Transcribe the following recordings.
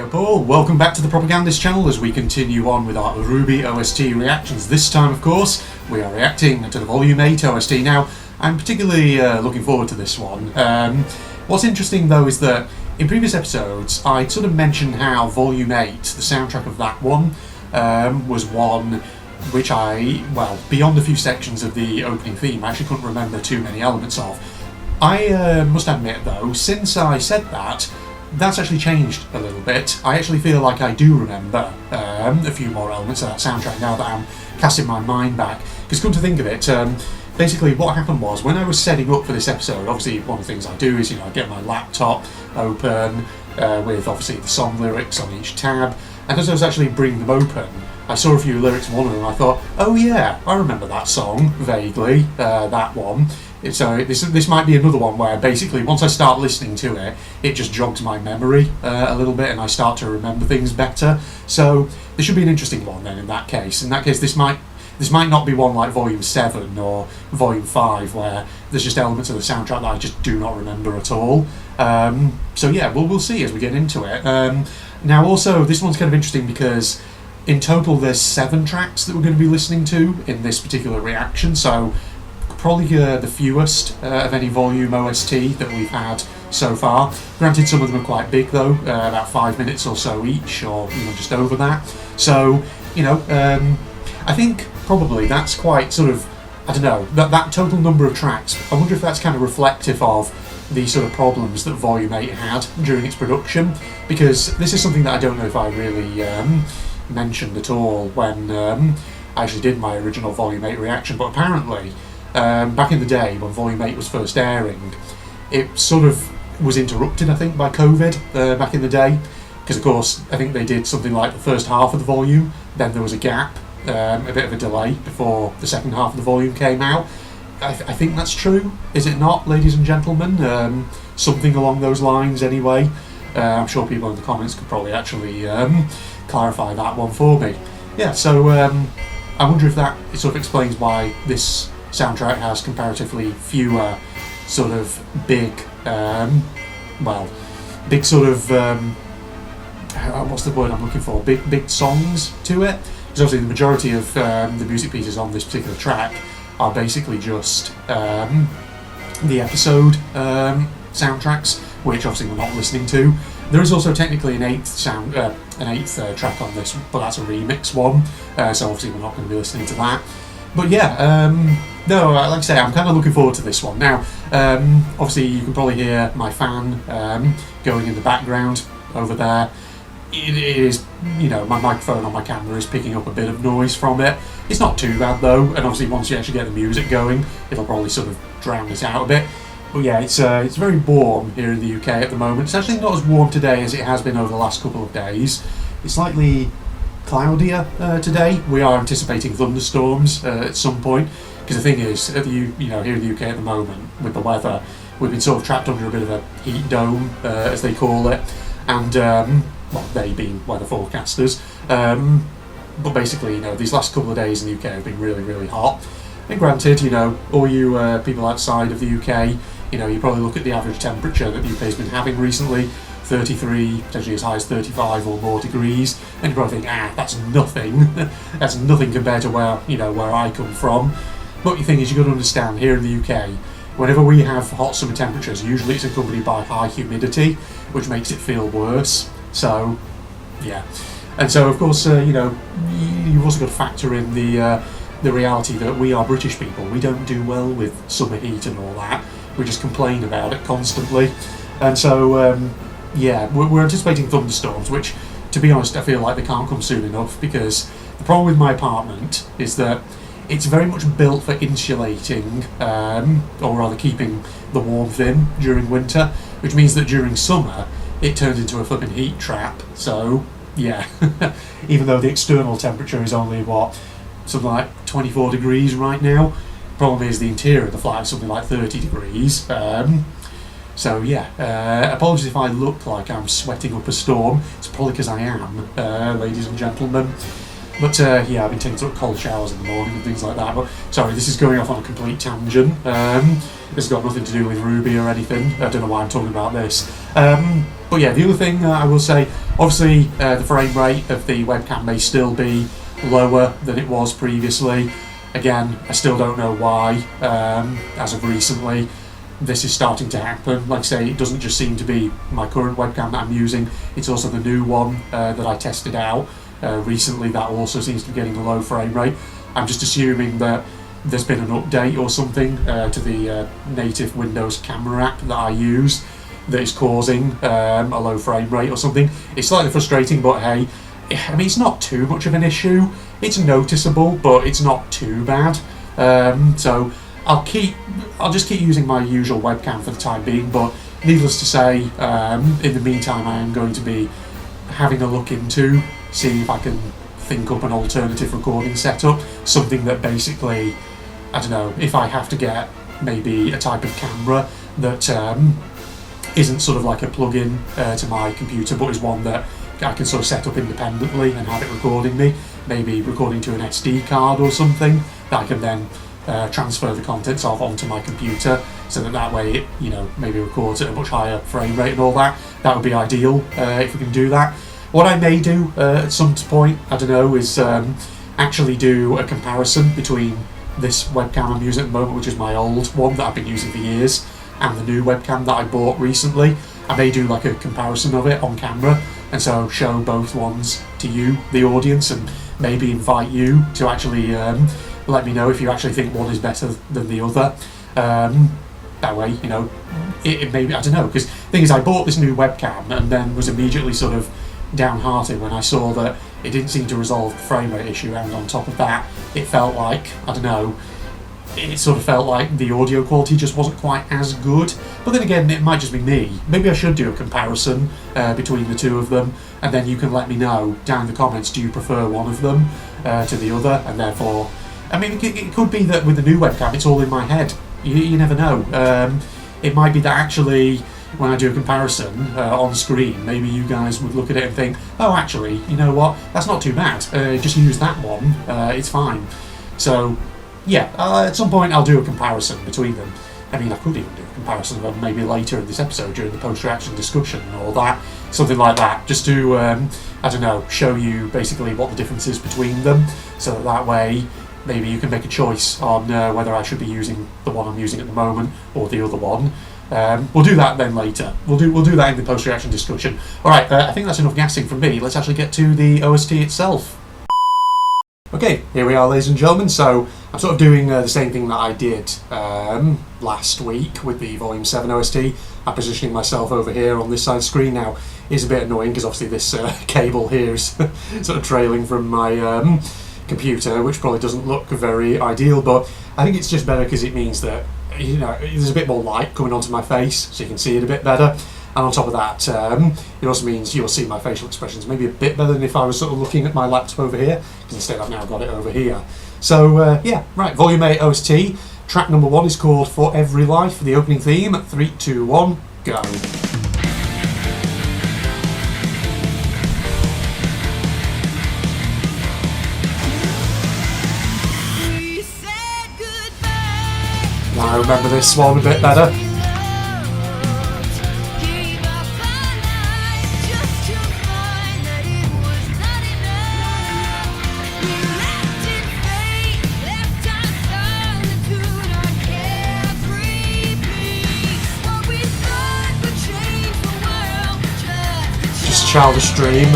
Hello Paul, welcome back to the Propagandist channel as we continue on with our RWBY OST reactions. This time, of course, we are reacting to the Volume 8 OST. Now, I'm particularly looking forward to this one. What's interesting though is that in previous episodes I sort of mentioned how Volume 8, the soundtrack of that one, was one which beyond a few sections of the opening theme, I actually couldn't remember too many elements of. I must admit though, since I said that, that's actually changed a little bit. I actually feel like I do remember a few more elements of that soundtrack now that I'm casting my mind back. Because come to think of it, basically what happened was when I was setting up for this episode, obviously one of the things I do is, I get my laptop open with obviously the song lyrics on each tab, and as I was actually bringing them open, I saw a few lyrics in one of them and I thought, oh yeah, I remember that song vaguely, that one. So this might be another one where basically once I start listening to it, it just jogs my memory a little bit and I start to remember things better. So this should be an interesting one then in that case. In that case, this might not be one like Volume 7 or Volume 5 where there's just elements of the soundtrack that I just do not remember at all. So yeah, we'll see as we get into it. Now also, this one's kind of interesting because in total there's 7 tracks that we're going to be listening to in this particular reaction, so probably the fewest of any volume OST that we've had so far. Granted, some of them are quite big though, about 5 minutes or so each, or just over that. So, I think probably that's quite sort of, I don't know, that total number of tracks, I wonder if that's kind of reflective of the sort of problems that Volume 8 had during its production, because this is something that I don't know if I really mentioned at all when I actually did my original Volume 8 reaction, but apparently back in the day when Volume 8 was first airing, it sort of was interrupted, I think, by COVID back in the day, because of course I think they did something like the first half of the volume, then there was a gap, a bit of a delay before the second half of the volume came out. I think that's true, is it not, ladies and gentlemen? Something along those lines anyway. I'm sure people in the comments could probably actually clarify that one for me. Yeah, so I wonder if that sort of explains why this soundtrack has comparatively fewer sort of big sort of what's the word I'm looking for? Big songs to it. Because obviously the majority of the music pieces on this particular track are basically just the episode soundtracks, which obviously we're not listening to. There is also technically an eighth track on this, but that's a remix one, so obviously we're not going to be listening to that. But yeah, no, like I say, I'm kind of looking forward to this one. Now, obviously you can probably hear my fan going in the background over there. It is, my microphone on my camera is picking up a bit of noise from it. It's not too bad though, and obviously once you actually get the music going, it'll probably sort of drown it out a bit. But yeah, it's very warm here in the UK at the moment. It's actually not as warm today as it has been over the last couple of days. It's slightly cloudier today. We are anticipating thunderstorms at some point, because the thing is, here in the UK at the moment with the weather, we've been sort of trapped under a bit of a heat dome, as they call it, and they being weather forecasters. But basically, these last couple of days in the UK have been really, really hot. And granted, all you people outside of the UK, you probably look at the average temperature that the UK's been having recently, 33, potentially as high as 35 or more degrees, and you probably think, that's nothing. That's nothing compared to where I come from. But the thing is, you've got to understand, here in the UK, whenever we have hot summer temperatures, usually it's accompanied by high humidity, which makes it feel worse. So, yeah. And so, of course, you've also got to factor in the reality that we are British people. We don't do well with summer heat and all that. We just complain about it constantly. And so, yeah, we're anticipating thunderstorms, which, to be honest, I feel like they can't come soon enough, because the problem with my apartment is that it's very much built for insulating, or rather keeping the warmth in during winter, which means that during summer it turns into a flipping heat trap. So, yeah, even though the external temperature is only, something like 24 degrees right now, the problem is the interior of the flat is something like 30 degrees. So yeah, apologies if I look like I'm sweating up a storm. It's probably because I am, ladies and gentlemen. But yeah, I've been taking sort of cold showers in the morning and things like that. But sorry, this is going off on a complete tangent. This has got nothing to do with RWBY or anything. I don't know why I'm talking about this. But But yeah, the other thing I will say, obviously the frame rate of the webcam may still be lower than it was previously. Again, I still don't know why. As of recently, this is starting to happen. Like I say, it doesn't just seem to be my current webcam that I'm using, it's also the new one that I tested out recently that also seems to be getting a low frame rate. I'm just assuming that there's been an update or something to the native Windows camera app that I use that is causing a low frame rate or something. It's slightly frustrating, but hey, I mean, it's not too much of an issue. It's noticeable, but it's not too bad. So I'll just keep using my usual webcam for the time being, but needless to say, in the meantime, I am going to be having a look into seeing if I can think up an alternative recording setup, something that basically, I don't know, if I have to get maybe a type of camera that isn't sort of like a plug-in to my computer, but is one that I can sort of set up independently and have it recording me, maybe recording to an SD card or something that I can then transfer the contents of onto my computer, so that way it, you know, maybe records at a much higher frame rate and all that. That would be ideal if we can do that. What I may do at some point, I don't know, is actually do a comparison between this webcam I'm using at the moment, which is my old one that I've been using for years, and the new webcam that I bought recently. I may do like a comparison of it on camera, and so show both ones to you, the audience, and maybe invite you to actually let me know if you actually think one is better than the other. That way, you know, it maybe, I don't know, because the thing is, I bought this new webcam and then was immediately sort of downhearted when I saw that it didn't seem to resolve the frame rate issue, and on top of that, it felt like, I don't know, it sort of felt like the audio quality just wasn't quite as good. But then again, it might just be me. Maybe I should do a comparison between the two of them, and then you can let me know down in the comments, do you prefer one of them to the other? And therefore, I mean, it could be that with the new webcam, it's all in my head. You never know. It might be that actually, when I do a comparison on screen, maybe you guys would look at it and think, oh, actually, you know what, that's not too bad. Just use that one, it's fine. So, yeah, at some point I'll do a comparison between them. I mean, I could even do a comparison of them maybe later in this episode during the post-reaction discussion or that, something like that, just to, I don't know, show you basically what the difference is between them, so that way maybe you can make a choice on whether I should be using the one I'm using at the moment or the other one. We'll do that then later. We'll do that in the post-reaction discussion. Alright, I think that's enough gassing from me. Let's actually get to the OST itself. Okay, here we are, ladies and gentlemen. So I'm sort of doing the same thing that I did last week with the Volume 7 OST. I'm positioning myself over here on this side of the screen now. It's a bit annoying because obviously this cable here is sort of trailing from my computer, which probably doesn't look very ideal, but I think it's just better because it means that, you know, there's a bit more light coming onto my face, so you can see it a bit better. And on top of that, it also means you'll see my facial expressions maybe a bit better than if I was sort of looking at my laptop over here, because instead I've now got it over here. So, yeah, right, Volume 8 OST. Track number 1 is called For Every Life, the opening theme. 3, 2, 1, go. Now I remember this one a bit better. Just childish dream.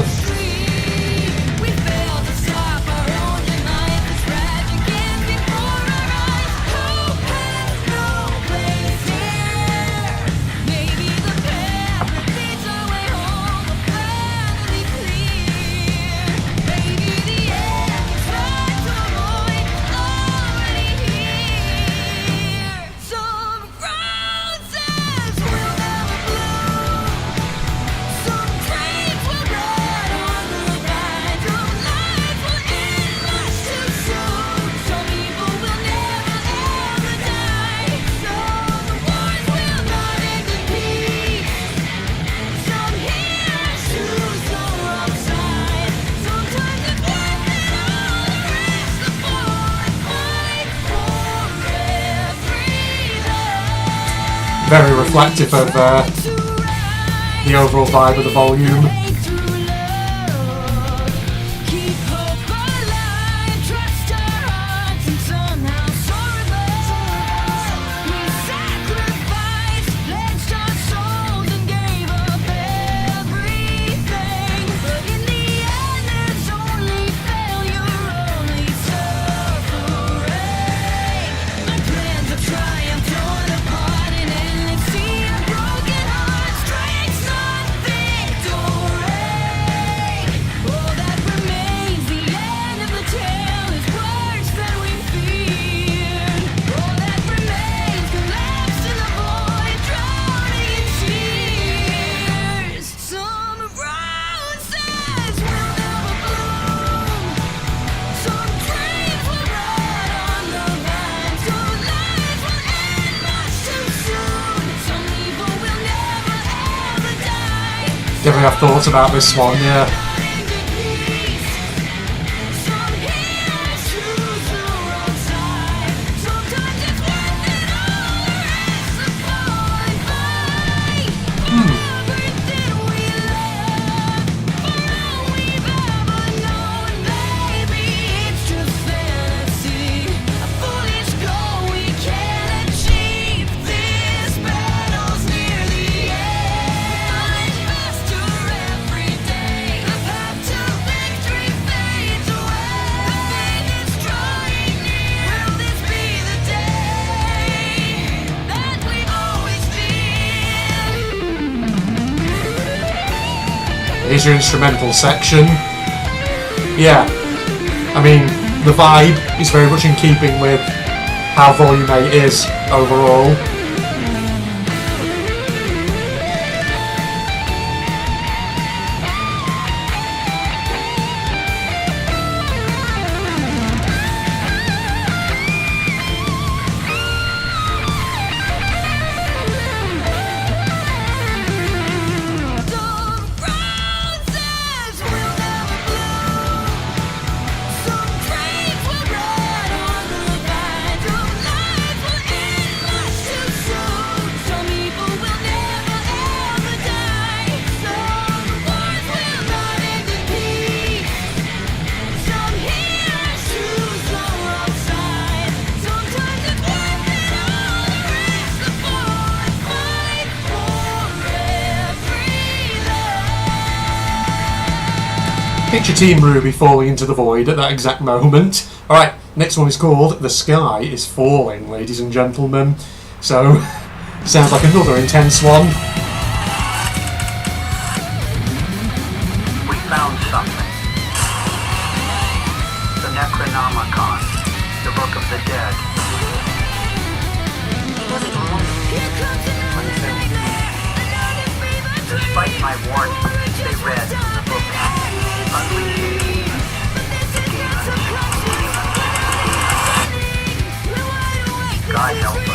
Very reflective of the overall vibe of the volume. Definitely have thoughts about this one, yeah. Here's your instrumental section. Yeah, I mean, the vibe is very much in keeping with how Volume 8 is overall. Picture Team RWBY falling into the void at that exact moment. Alright, next one is called The Sky is Falling, ladies and gentlemen. So, sounds like another intense one. We found something. The Necronomicon, the Book of the Dead. Despite my warning, they read the book. God help us.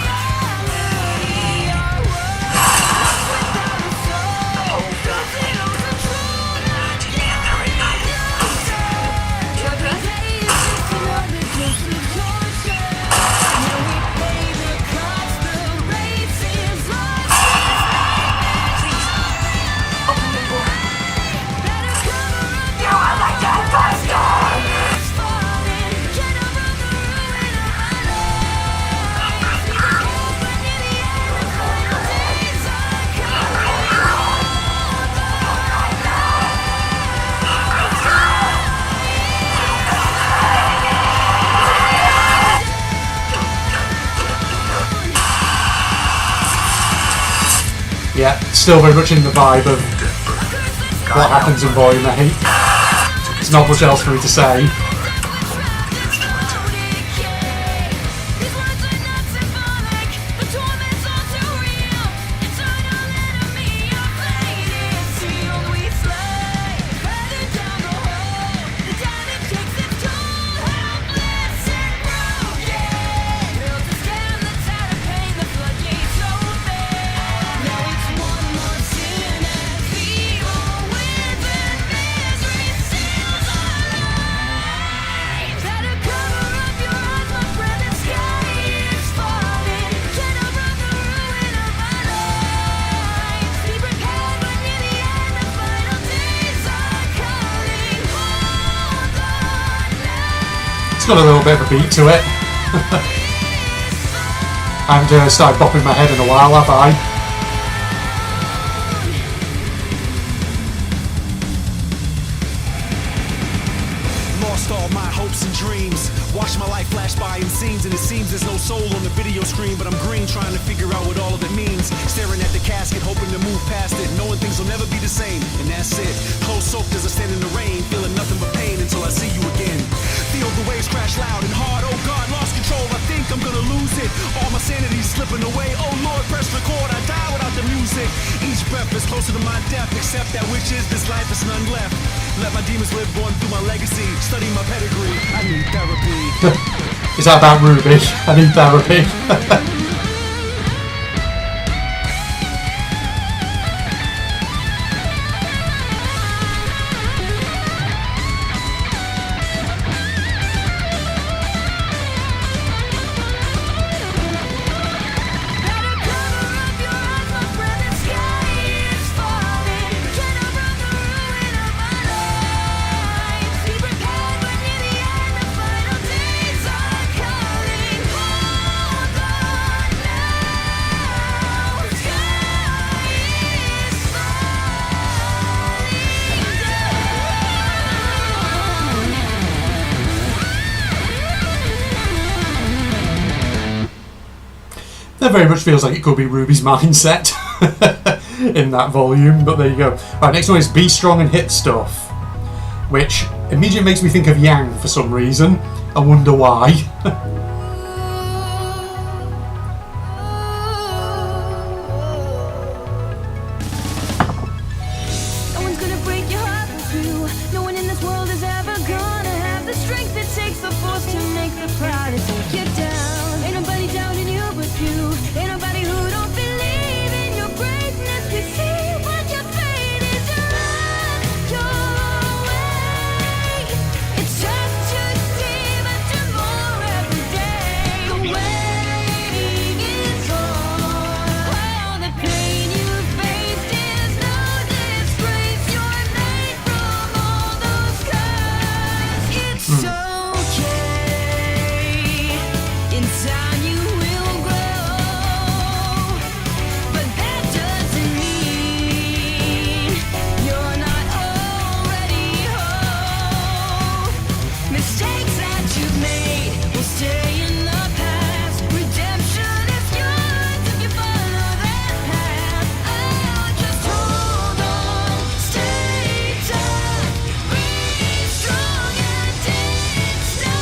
Yeah, still very much in the vibe of what happens in Volume 8. There's not much else for me to say. It's got a little bit of a beat to it. I haven't started bopping my head in a while, have I? Lost all my hopes and dreams. Watch my life flash by in scenes, and it seems there's no soul on the video screen. But I'm green, trying to figure out what all of it means. Staring at the casket, hoping to move past it, knowing things will never be the same. And that's it. Clothes soaked as I stand in the rain, feeling nothing but pain until I see you again. Feel the waves crash loud and hard. Oh God, lost control. I think I'm gonna lose it. All my sanity's slipping away. Oh Lord, press record. I die without the music. Each breath is closer to my death. Except that which is this life is none left. Let my demons live on through my legacy. Study my pedigree. I need therapy. Is that about Ruby? I need therapy. That very much feels like it could be Ruby's mindset in that volume, but there you go. Right, next one is Be Strong and Hit Stuff, which immediately makes me think of Yang for some reason. I wonder why. No one's gonna break your heart but you. No one in this world is ever gonna have the strength it takes, the force to make the pride and take you down. Ain't nobody doubting you but you. Ain't nobody who don't believe in your greatness. We see what your fate is. Run your way. It's just too deep and too more every day. The waiting is on. All the pain you faced is no disgrace. You're made from all those scars. It's okay. In time you will grow, but that doesn't mean you're not already whole. Mistakes that you've made will stay in the past. Redemption is yours if you follow that path. Oh, just hold on, stay tough, be strong and take stuff.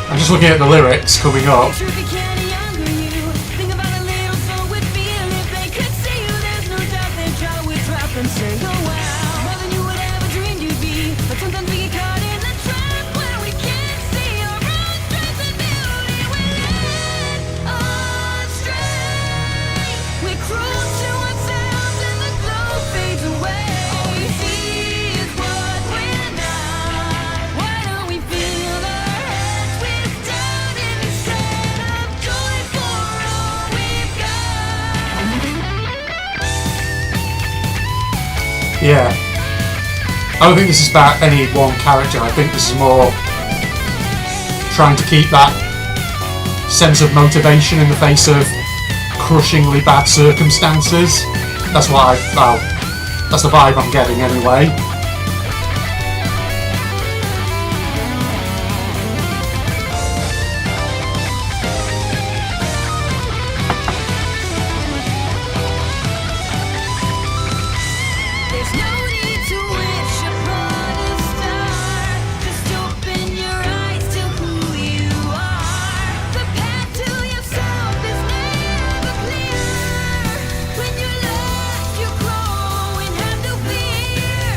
I'm just looking at the lyrics coming up. Truth you can't younger you. Think about a little soul would feel if they could see you. There's no doubt they'd try with trap and say, oh wow, more than you would ever dreamed you'd be. But sometimes we get caught in the trap where we can't see our own strength and beauty. We're led astray. We're cruel to ourselves and the glow fades away. All we see is what we're not. Why don't we fill our heads with doubt instead of joy for all we've got? Yeah. I don't think this is about any one character. I think this is more trying to keep that sense of motivation in the face of crushingly bad circumstances. That's what that's the vibe I'm getting anyway. There's no need to wish upon a star. Just open your eyes to who you are. The path to yourself is never clear. When you're lost, you grow and have no fear.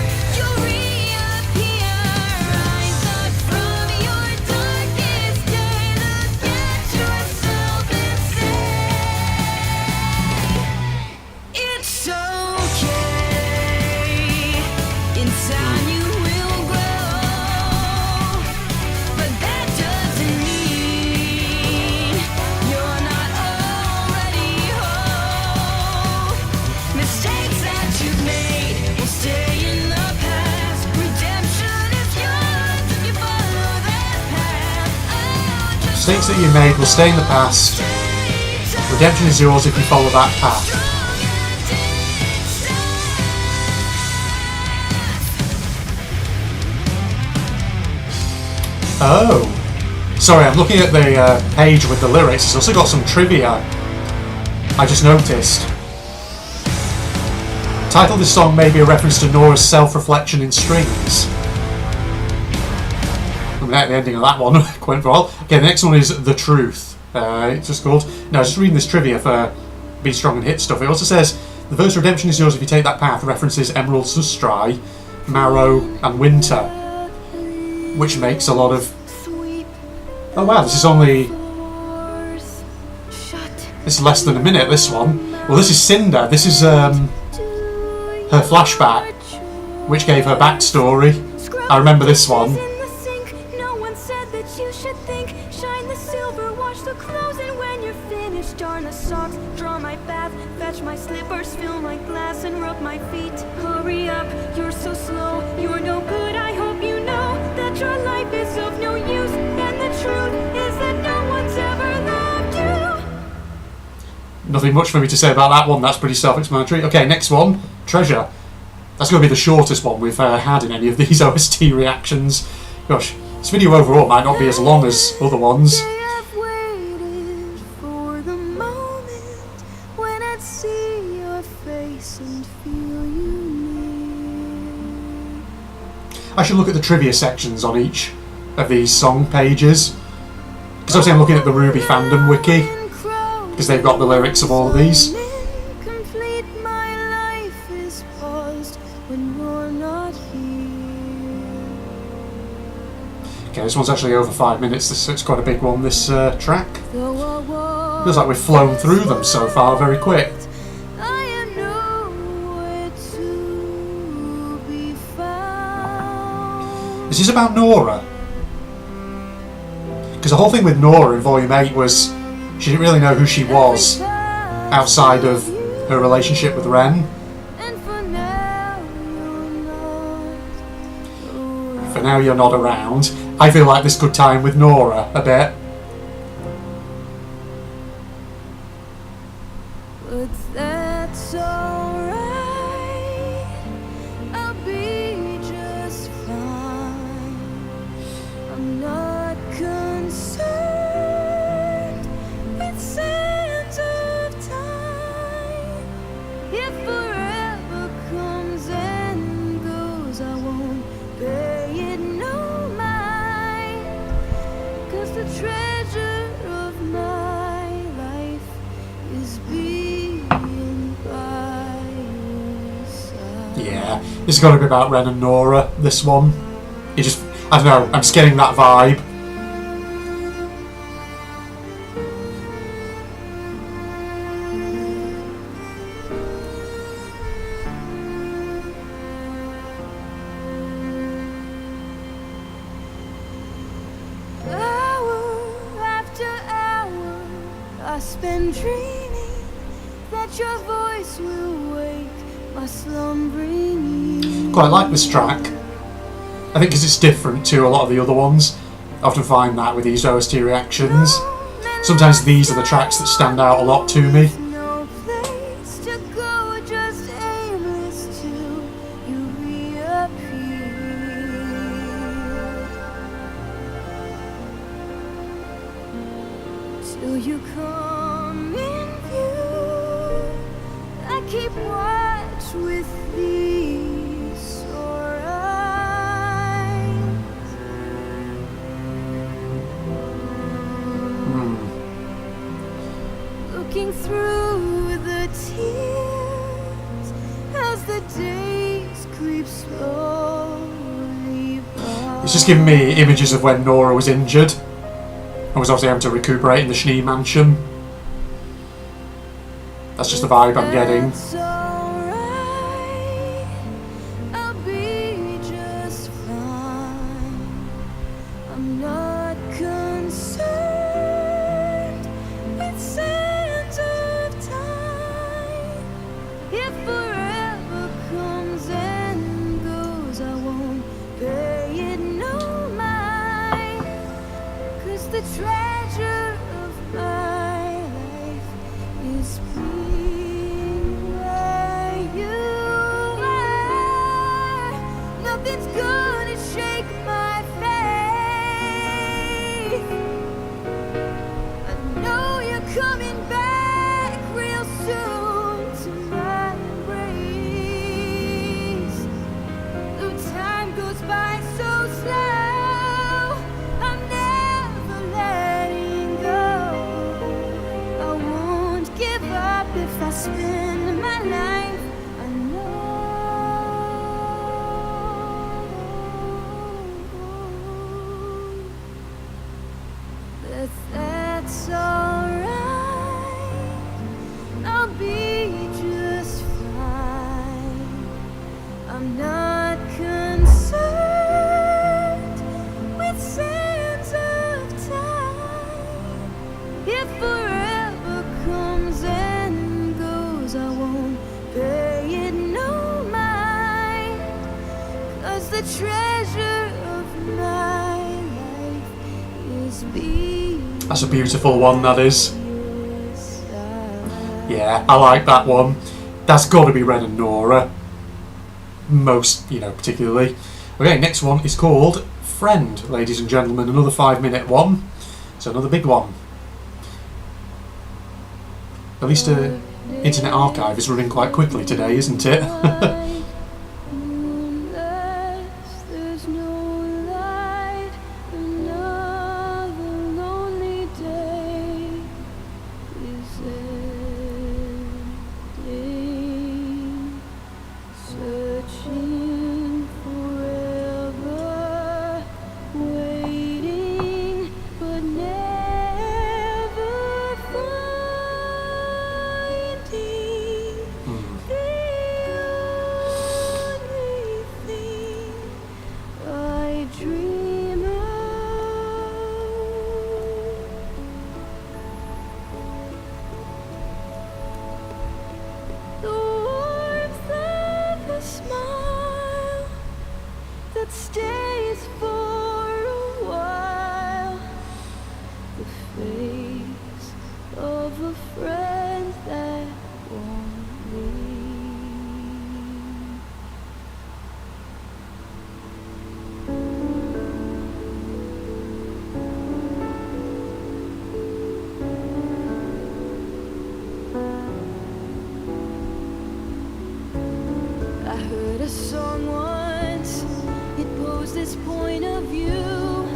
Mistakes that you made will stay in the past. Redemption is yours if you follow that path. Oh. Sorry, I'm looking at the page with the lyrics. It's also got some trivia. I just noticed. The title of this song may be a reference to Nora's self-reflection in strings. I mean, at the ending of that one went for all. Okay, the next one is The Truth. It's just called. Now, just reading this trivia for Be Strong and Hit stuff. It also says the verse "Redemption is yours if you take that path" references Emerald Sustrai, Marrow, and Winter, which makes a lot of. Oh wow, this is only. It's less than a minute. This one. Well, this is Cinder. This is her flashback, which gave her backstory. I remember this one. My slippers, fill my glass and rub my feet. Hurry up, you're so slow, you're no good. I hope you know that your life is of no use, and the truth is that no one's ever loved you. Nothing much for me to say about that one. That's pretty self-explanatory. Okay, next one, Treasure. That's going to be the shortest one we've had in any of these OST reactions. Gosh, this video overall might not be as long as other ones. I should look at the trivia sections on each of these song pages, because obviously I'm looking at the RWBY fandom wiki, because they've got the lyrics of all of these. Okay, this one's actually over 5 minutes, so it's quite a big one, this track. Feels like we've flown through them so far very quick. Is this about Nora? Because the whole thing with Nora in Volume 8 was she didn't really know who she was outside of her relationship with Ren. For now you're not around. I feel like this could tie in with Nora a bit. But that's alright. I'll be just fine. I'm not concerned with sands of time. If forever comes and goes, I won't pay it no mind. 'Cause the treasure of my life is being by your side. Yeah, it's got to be about Ren and Nora, this one. It just, I don't know, I'm just getting that vibe. Hour after hour, I spend dreaming that your voice will wake my slumbering. Quite like this track. I think because it's different to a lot of the other ones. I often find that with these OST reactions. Sometimes these are the tracks that stand out a lot to me. No place to go, just aimless till you reappear. Till you come in view, I keep watch with these sore eyes. Looking through the tears as the days creep slowly by. It's just giving me images of when Nora was injured and was obviously having to recuperate in the Schnee mansion. That's just the vibe I'm getting. That's alright. I'll be just fine. I'm not concerned with sands of time. If forever comes and goes, I won't pay it no mind. 'Cause the treasure I spend my life. I know that that's alright. I'll be just fine. I'm not concerned with sands of time. If forever comes and goes, I won't pay it no mind. 'Cause the treasure of my life is being That's a beautiful one, that is. Yeah, I like that one. That's got to be Ren and Nora. Most, particularly. Okay, next one is called Friend, ladies and gentlemen. Another 5-minute one. So another big one. At least Internet Archive is running quite quickly today, isn't it? Unless there's no light, another lonely day is ending. Searching forever, waiting, but never finding the only thing I dream of. The warmth of a smile that stays for a while. The face of a friend that won't leave. I heard a song once, it posed this point of view,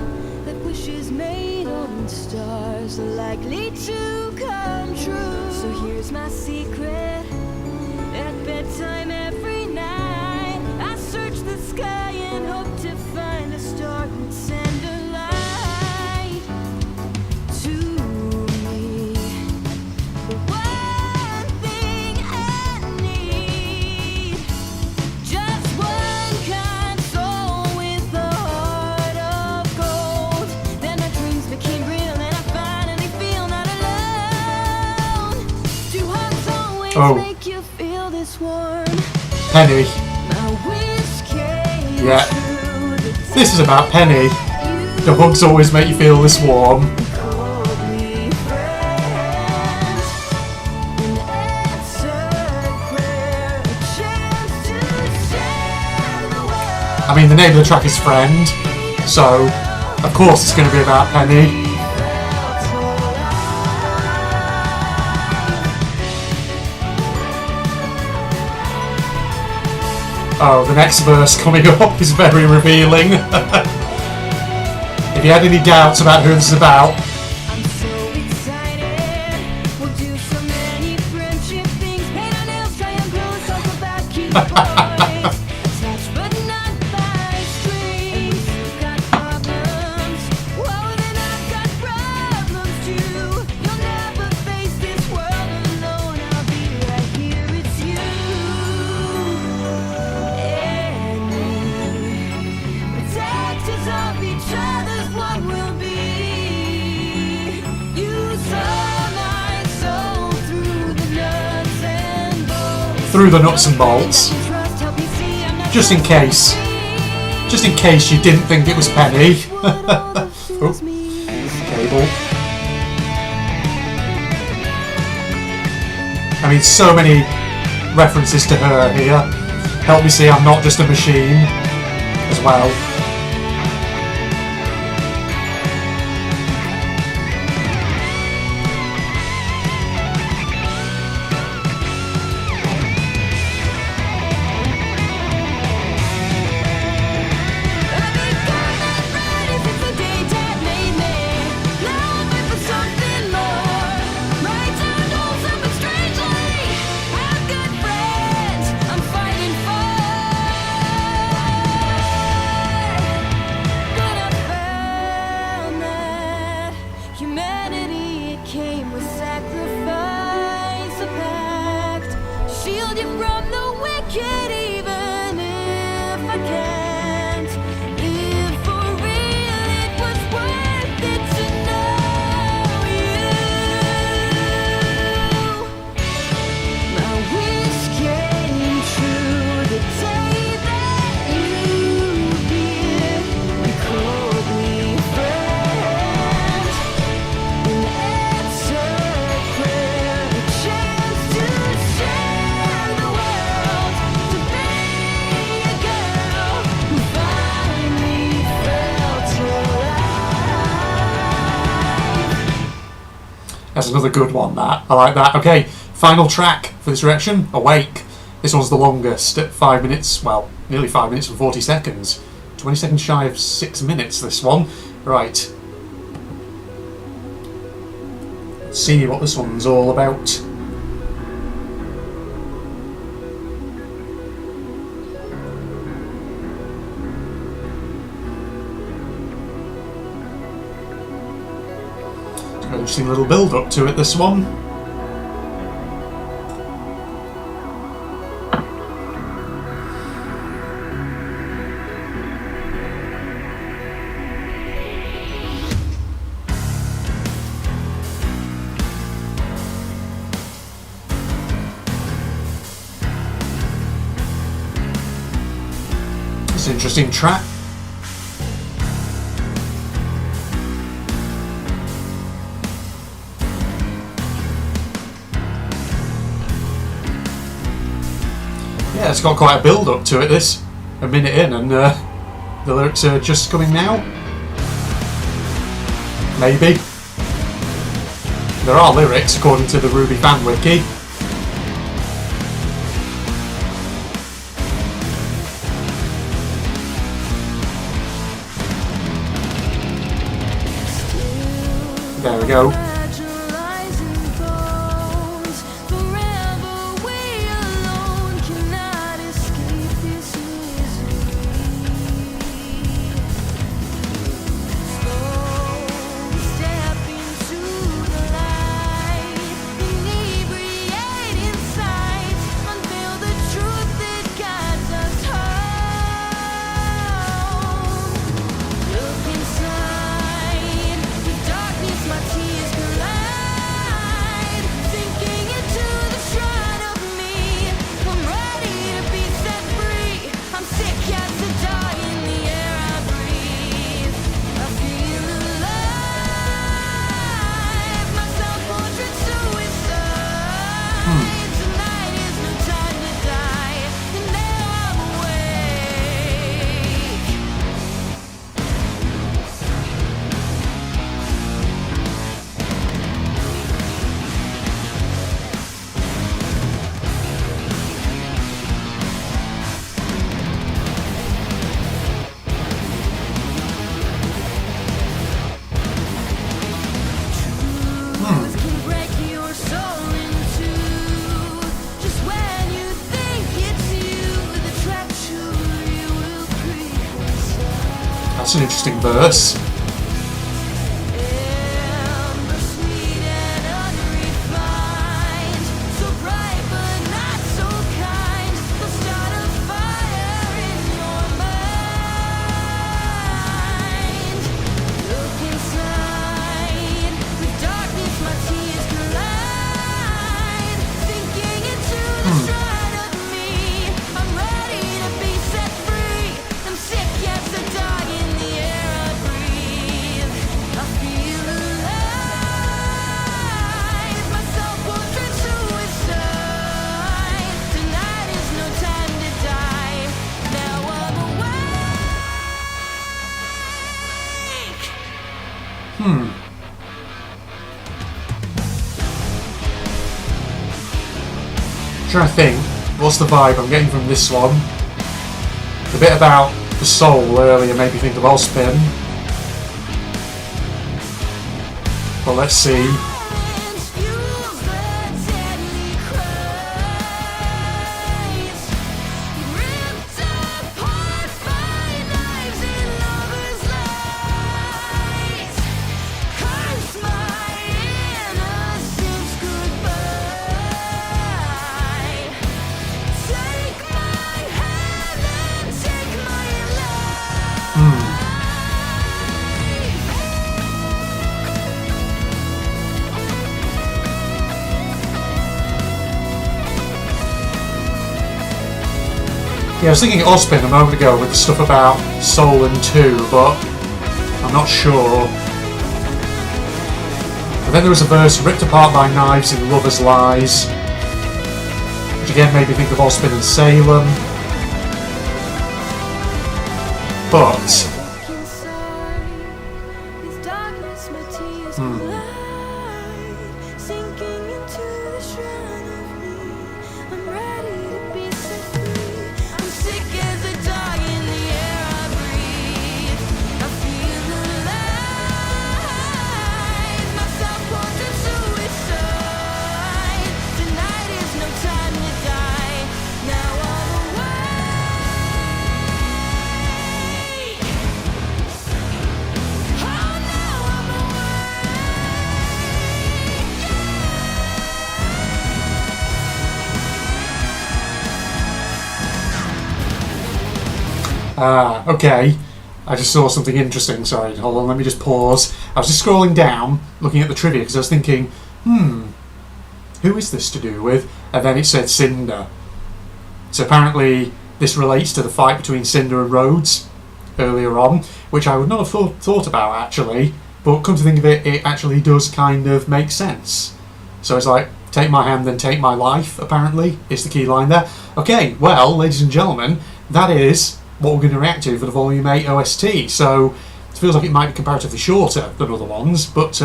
that wishes made on stars are likely to come true. So here's my secret, at bedtime every night I search the sky and hope to find a star who'd send a light to me. The one thing I need, just one kind soul with a heart of gold. Then my dreams became real and I finally feel not alone. Two hearts always make you feel this warm. Penny. My wish came Yeah. true. The This is about Penny. The hugs always make you feel this warm. called me friend. An answered prayer, a chance to share the world. I mean, the name of the track is Friend, so of course it's going to be about Penny. Oh, the next verse coming up is very revealing. If you had any doubts about who this is about, I'm so excited. We'll do so many friendship things. Paint our nails, try and close, talk about cute boys. Attached but not by strings. And we've got problems. Whoa, then I've got problems too. You'll never face this world alone. I'll be right here. It's you and me. Protectors of each other's what we'll be. You saw my soul through the nuts and bolts. through the nuts and bolts, Trust, help me see I'm not just in case you didn't think it was Penny. Oh, cable. I mean, so many references to her here. Help me see I'm not just a machine as well. came with sacrifice, a pact. Shield you from the wicked, even if I can't. If for real it was worth it to know you. My wish came true the day that you appeared. You called me friend. An answered prayer, a chance to share the world, to be a girl who finally felt alive. That's another good one, that. I like that. Okay, final track for this reaction, Awake. This one's the longest, at 5 minutes, well, nearly 5 minutes and 40 seconds. 20 seconds shy of 6 minutes, this one. Right. Let's see what this one's all about. Interesting little build up to it, this one. It's an interesting track. Yeah, it's got quite a build up to it, this. A minute in, and the lyrics are just coming now. Maybe. There are lyrics according to the RWBY fan wiki. There we go. That's an interesting verse. Trying to think, what's the vibe I'm getting from this one? The bit about the soul earlier made me think of Ozpin. But let's see. Yeah, I was thinking Ozpin a moment ago with the stuff about Soul and 2, but I'm not sure. And then there was a verse, ripped apart by knives in Lover's Lies, which again made me think of Ozpin and Salem. But okay. I just saw something interesting. Sorry, hold on, let me just pause. I was just scrolling down, looking at the trivia, because I was thinking, who is this to do with? And then it said Cinder. So apparently this relates to the fight between Cinder and Rhodes earlier on, which I would not have thought about actually, but come to think of it, it actually does kind of make sense. So it's like, take my hand, then take my life, apparently, is the key line there. Okay, well, ladies and gentlemen, that is what we're going to react to for the Volume 8 OST. So it feels like it might be comparatively shorter than other ones, but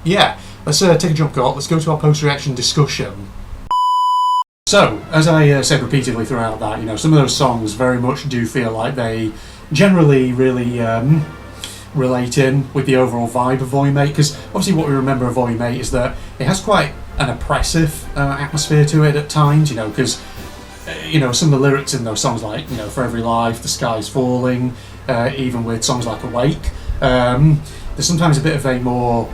yeah, let's take a jump cut. Let's go to our post-reaction discussion. So, as I said repeatedly throughout that, you know, some of those songs very much do feel like they generally really relate in with the overall vibe of Volume 8, because obviously what we remember of Volume 8 is that it has quite an oppressive atmosphere to it at times, you know, because you know, some of the lyrics in those songs, like, you know, For Every Life, The Sky's Falling, even with songs like Awake, there's sometimes a bit of a more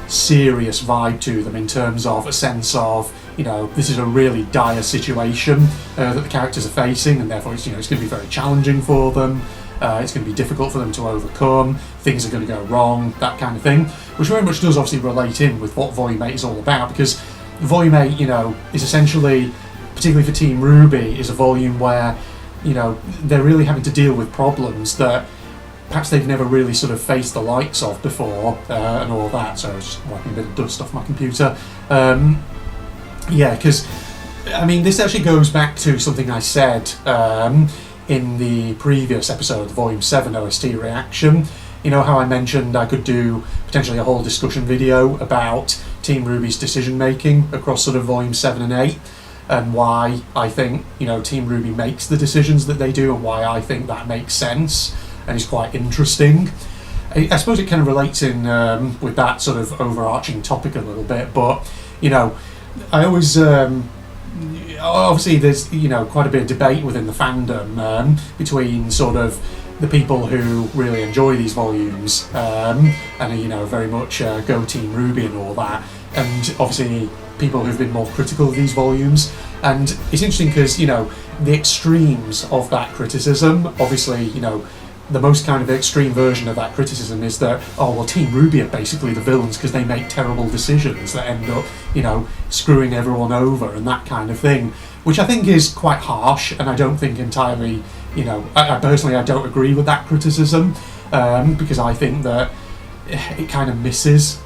serious vibe to them in terms of a sense of, you know, this is a really dire situation that the characters are facing, and therefore it's, you know, it's going to be very challenging for them. It's going to be difficult for them to overcome. Things are going to go wrong, that kind of thing, which very much does obviously relate in with what Volume 8 is all about, because Volume 8, you know, is essentially, particularly for Team RWBY, is a volume where, you know, they're really having to deal with problems that perhaps they've never really sort of faced the likes of before, and all that. So I was just wiping a bit of dust off my computer. Yeah, because, I mean, this actually goes back to something I said in the previous episode of the Volume 7 OST reaction. You know how I mentioned I could do potentially a whole discussion video about Team RWBY's decision making across sort of Volume 7 and 8, and why I think, you know, Team RWBY makes the decisions that they do, and why I think that makes sense and is quite interesting. I suppose it kind of relates in with that sort of overarching topic a little bit, but, you know, I always obviously there's, you know, quite a bit of debate within the fandom between sort of the people who really enjoy these volumes and are, you know, very much go Team RWBY and all that, and obviously people who've been more critical of these volumes. And it's interesting because, you know, the extremes of that criticism, obviously, you know, the most kind of extreme version of that criticism is that, oh, well, Team RWBY are basically the villains because they make terrible decisions that end up, you know, screwing everyone over and that kind of thing, which I think is quite harsh, and I don't think entirely, you know, I personally, I don't agree with that criticism, because I think that it kind of misses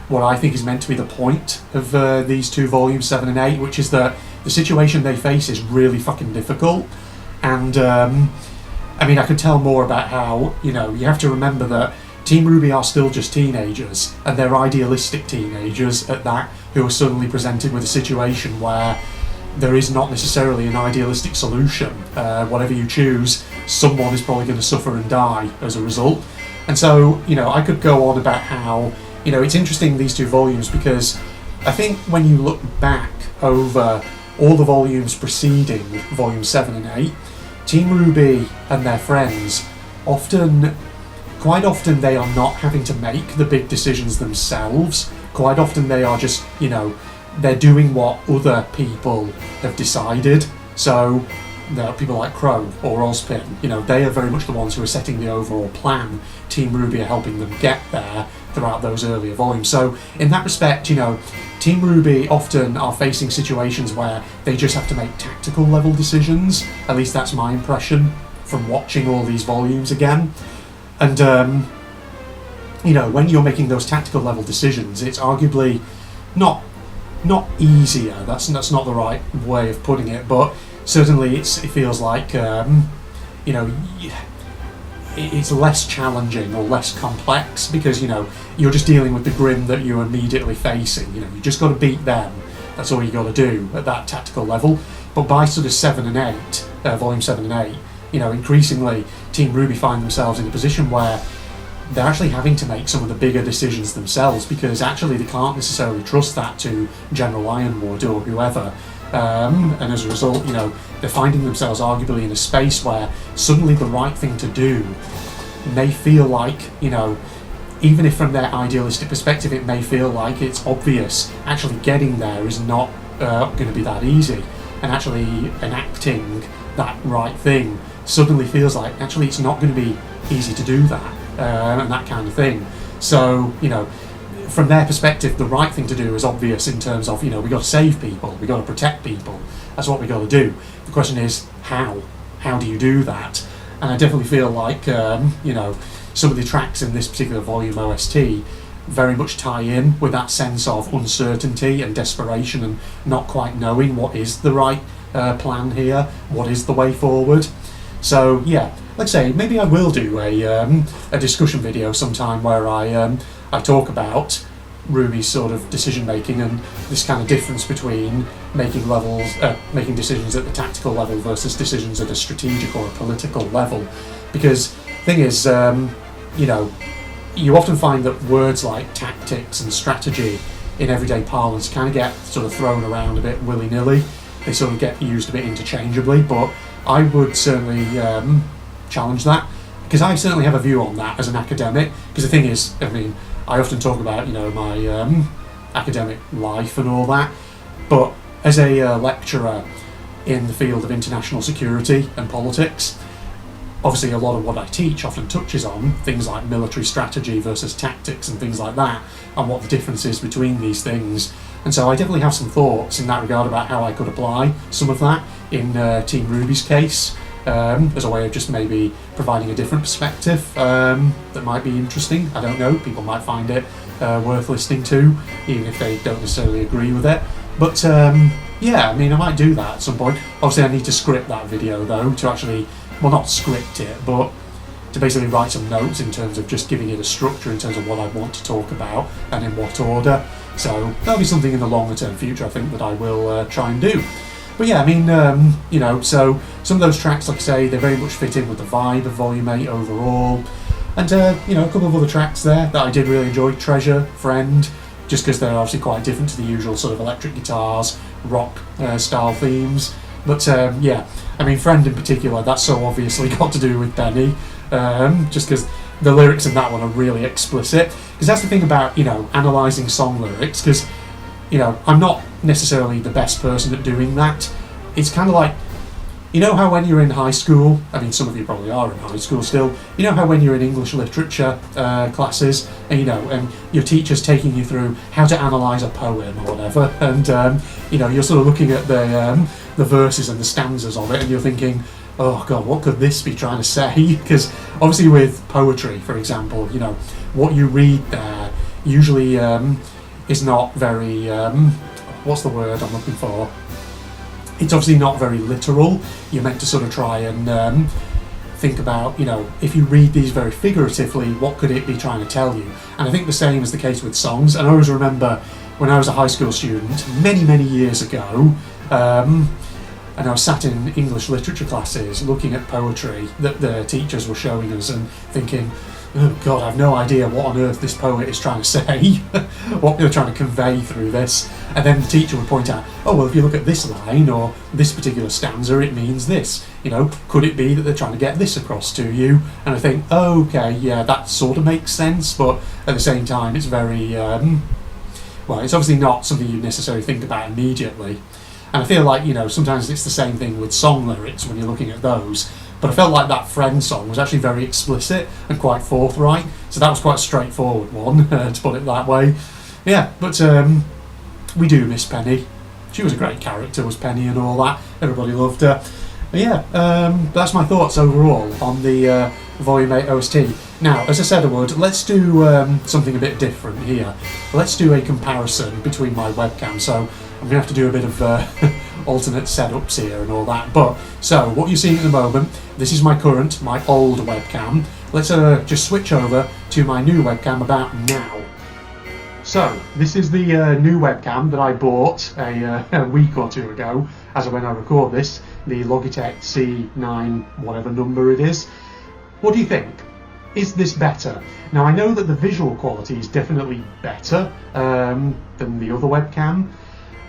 what I think is meant to be the point of these two volumes, 7 and 8, which is that the situation they face is really fucking difficult. And I mean, I could tell more about how, you know, you have to remember that Team RWBY are still just teenagers, and they're idealistic teenagers at that, who are suddenly presented with a situation where there is not necessarily an idealistic solution. Whatever you choose, someone is probably going to suffer and die as a result. And so, you know, I could go on about how, you know, it's interesting, these two volumes, because I think when you look back over all the volumes preceding Volume 7 and 8, Team RWBY and their friends quite often they are not having to make the big decisions themselves. Quite often they are just, you know, they're doing what other people have decided. So, people like Crow or Ozpin, you know, they are very much the ones who are setting the overall plan. Team RWBY are helping them get there. throughout those earlier volumes. So in that respect, you know, Team RWBY often are facing situations where they just have to make tactical level decisions. At least that's my impression from watching all these volumes again. And you know, when you're making those tactical level decisions, it's arguably not easier. That's not the right way of putting it, but certainly it feels like you know, it's less challenging or less complex, because, you know, you're just dealing with the grim that you're immediately facing. You know, you just got to beat them. That's all you got to do at that tactical level. But by sort of 7 and 8, volume 7 and 8, you know, increasingly Team RWBY find themselves in a position where they're actually having to make some of the bigger decisions themselves, because actually they can't necessarily trust that to General Ironwood or whoever. And as a result, you know, they're finding themselves arguably in a space where suddenly the right thing to do may feel like, you know, even if from their idealistic perspective it may feel like it's obvious, actually getting there is not going to be that easy. And actually enacting that right thing suddenly feels like actually it's not going to be easy to do that, and that kind of thing. So, you know, from their perspective, the right thing to do is obvious in terms of, you know, we got to save people, we got to protect people. That's what we got to do. The question is how? How do you do that? And I definitely feel like, you know, some of the tracks in this particular volume OST very much tie in with that sense of uncertainty and desperation and not quite knowing what is the right plan here, what is the way forward. So yeah, like I say, maybe I will do a discussion video sometime where I talk about RWBY's sort of decision making and this kind of difference between making decisions at the tactical level versus decisions at a strategic or a political level. Because thing is, you know, you often find that words like tactics and strategy in everyday parlance kind of get sort of thrown around a bit willy-nilly. They sort of get used a bit interchangeably, but I would certainly challenge that, because I certainly have a view on that as an academic. Because the thing is, I mean, I often talk about, you know, my academic life and all that, but as a lecturer in the field of international security and politics, obviously a lot of what I teach often touches on things like military strategy versus tactics and things like that, and what the difference is between these things. And so I definitely have some thoughts in that regard about how I could apply some of that in Team RWBY's case, as a way of just maybe providing a different perspective that might be interesting. I don't know, people might find it worth listening to, even if they don't necessarily agree with it. But yeah, I mean, I might do that at some point. Obviously I need to script that video though, to actually, well, not script it, but to basically write some notes in terms of just giving it a structure in terms of what I want to talk about and in what order. So that'll be something in the longer term future, I think, that I will try and do. But yeah, I mean, you know, so some of those tracks, like I say, they very much fit in with the vibe of Volume 8 overall. And, you know, a couple of other tracks there that I did really enjoy, Treasure, Friend, just because they're obviously quite different to the usual sort of electric guitars, rock style themes. But yeah, I mean, Friend in particular, that's so obviously got to do with Benny, just because the lyrics in that one are really explicit. Because that's the thing about, you know, analysing song lyrics, because, you know, I'm not necessarily the best person at doing that. It's kind of like, you know how when you're in high school, I mean, some of you probably are in high school still, you know how when you're in English literature classes, and, you know, and your teacher's taking you through how to analyse a poem or whatever, and, you know, you're sort of looking at the verses and the stanzas of it, and you're thinking, oh God, what could this be trying to say? Because obviously with poetry, for example, you know, what you read there usually is not very, what's the word I'm looking for? It's obviously not very literal. You're meant to sort of try and think about, you know, if you read these very figuratively, what could it be trying to tell you? And I think the same is the case with songs. And I always remember when I was a high school student, many, many years ago, and I was sat in English literature classes looking at poetry that the teachers were showing us and thinking, oh God, I have no idea what on earth this poet is trying to say, what they're trying to convey through this. And then the teacher would point out, oh, well, if you look at this line or this particular stanza, it means this. You know, could it be that they're trying to get this across to you? And I think, oh, okay, yeah, that sort of makes sense, but at the same time, it's very, well, it's obviously not something you necessarily think about immediately. And I feel like, you know, sometimes it's the same thing with song lyrics when you're looking at those, but I felt like that Friend song was actually very explicit and quite forthright, so that was quite a straightforward one, to put it that way. Yeah, but we do miss Penny. She was a great character, was Penny, and all that. Everybody loved her. But yeah, that's my thoughts overall on the Volume 8 OST. Now, as I said I would, let's do something a bit different here. Let's do a comparison between my webcam. So I'm going to have to do a bit of alternate setups here and all that. But, so, what you're seeing at the moment, this is my old webcam. Let's just switch over to my new webcam about now. So, this is the new webcam that I bought a week or two ago, as of when I record this, the Logitech C9, whatever number it is. What do you think? Is this better? Now, I know that the visual quality is definitely better than the other webcam,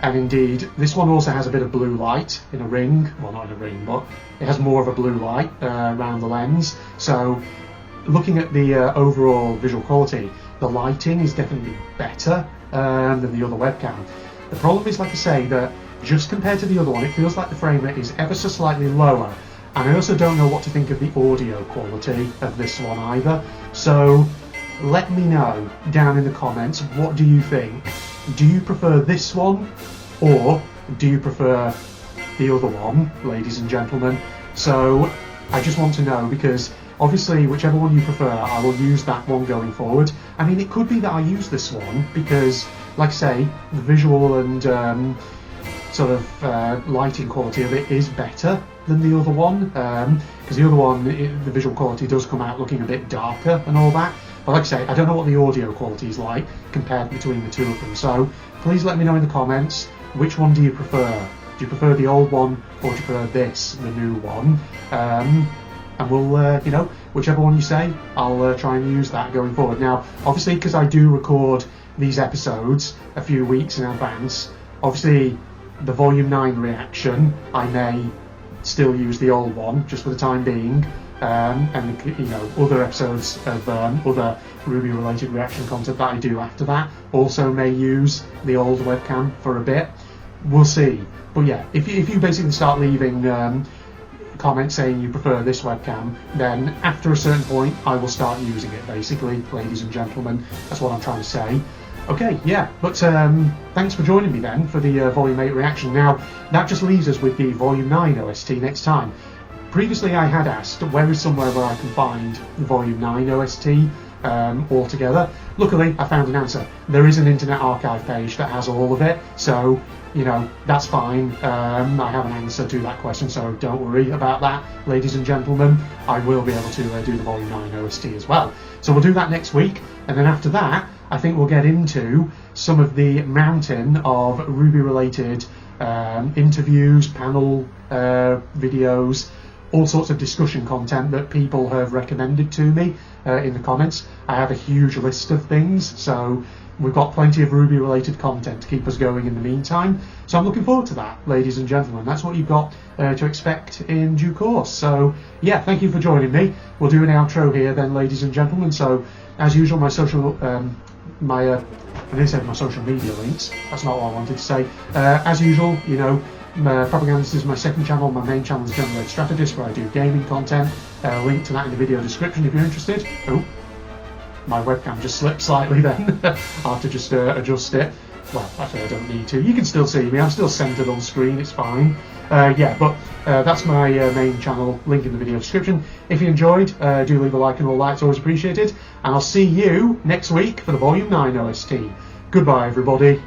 and indeed, this one also has a bit of blue light in a ring, well, not in a ring, but it has more of a blue light around the lens, so looking at the overall visual quality, the lighting is definitely better than the other webcam. The problem is, like I say, that just compared to the other one, it feels like the frame rate is ever so slightly lower, and I also don't know what to think of the audio quality of this one either. So let me know down in the comments, what do you think? Do you prefer this one, or do you prefer the other one, ladies and gentlemen? So I just want to know, because obviously whichever one you prefer, I will use that one going forward. I mean, it could be that I use this one because, like I say, the visual and sort of lighting quality of it is better than the other one, because the other one, the visual quality does come out looking a bit darker and all that. But like I say, I don't know what the audio quality is like compared between the two of them. So please let me know in the comments, which one do you prefer? Do you prefer the old one, or do you prefer this, the new one? And we'll, you know, whichever one you say, I'll try and use that going forward. Now, obviously, because I do record these episodes a few weeks in advance, obviously the Volume 9 reaction, I may still use the old one, just for the time being, and, you know, other episodes of other RWBY related reaction content that I do after that also may use the old webcam for a bit. We'll see. But yeah, if you basically start leaving comments saying you prefer this webcam, then after a certain point I will start using it, basically, ladies and gentlemen. That's what I'm trying to say. Okay, yeah, but thanks for joining me then for the Volume 8 reaction. Now, that just leaves us with the Volume 9 OST next time. Previously I had asked where is somewhere where I can find the Volume 9 OST altogether. Luckily, I found an answer. There is an Internet Archive page that has all of it, so, you know, that's fine. I have an answer to that question, so don't worry about that, ladies and gentlemen. I will be able to do the Volume 9 OST as well. So we'll do that next week, and then after that, I think we'll get into some of the mountain of RWBY-related interviews, panel videos, all sorts of discussion content that people have recommended to me in the comments. I have a huge list of things, so we've got plenty of RWBY-related content to keep us going in the meantime. So I'm looking forward to that, ladies and gentlemen. That's what you've got to expect in due course. So yeah, thank you for joining me. We'll do an outro here then, ladies and gentlemen. So as usual, my social I didn't say my social media links, that's not what I wanted to say. As usual, you know, Propagandist is my second channel. My main channel is General Strategist, where I do gaming content. Link to that in the video description if you're interested. Oh, my webcam just slipped slightly then. I'll have to just adjust it. Well, actually I don't need to. You can still see me, I'm still centered on screen, it's fine. Yeah, but that's my main channel, link in the video description. If you enjoyed, do leave a like and all that, it's always appreciated. And I'll see you next week for the Volume 9 OST. Goodbye, everybody.